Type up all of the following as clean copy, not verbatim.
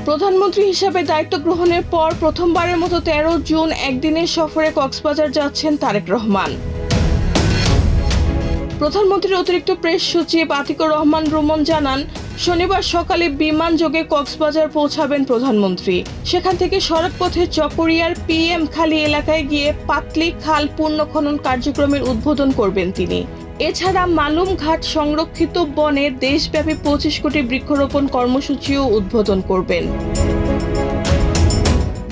প্রধানমন্ত্রী হিসেবে দায়িত্ব গ্রহণের পর প্রথমবারের মতো 13 জুন একদিনের সফরে কক্সবাজার যাচ্ছেন তারেক রহমান। প্রধানমন্ত্রীর অতিরিক্ত প্রেস সচিব আতিকুর রহমান রুমন জানান, শনিবার সকালে বিমান যোগে কক্সবাজার পৌঁছাবেন প্রধানমন্ত্রী। সেখান থেকে সড়কপথে চকরিয়ার PM খালি এলাকায় গিয়ে পাতলি খাল পুনঃখনন কার্যক্রমের উদ্বোধন করবেন তিনি। এছাড়া মালুম ঘাট সংরক্ষিত বনে দেশব্যাপী 25 কোটি বৃক্ষরোপণ কর্মসূচিও উদ্বোধন করবেন।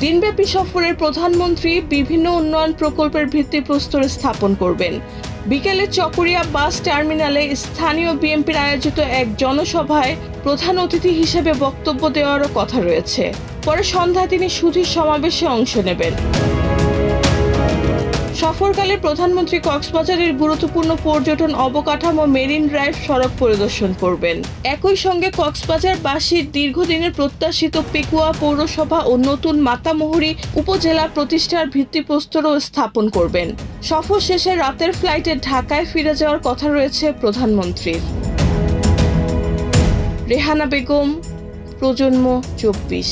দিনব্যাপী সফরের প্রধানমন্ত্রী বিভিন্ন উন্নয়ন প্রকল্পের ভিত্তিপ্রস্তর স্থাপন করবেন। বিকেলে চকরিয়া বাস টার্মিনালে স্থানীয় বিএনপির আয়োজিত এক জনসভায় প্রধান অতিথি হিসেবে বক্তব্য দেওয়ারও কথা রয়েছে। পরে সন্ধ্যায় তিনি সুধীর সমাবেশে অংশ নেবেন। সফরকালে প্রধানমন্ত্রী কক্সবাজারের গুরুত্বপূর্ণ পর্যটন অবকাঠামো মেরিন ড্রাইভ সড়ক পরিদর্শন করবেন। একই সঙ্গে কক্সবাজারবাসীর দীর্ঘদিনের প্রত্যাশিত পেকুয়া পৌরসভা ও নতুন মাতামুহুরী উপজেলা প্রতিষ্ঠার ভিত্তিপ্রস্তরও স্থাপন করবেন। সফর শেষে রাতের ফ্লাইটে ঢাকায় ফিরে যাওয়ার কথা রয়েছে প্রধানমন্ত্রীর। রেহানা বেগম, প্রজন্ম 24।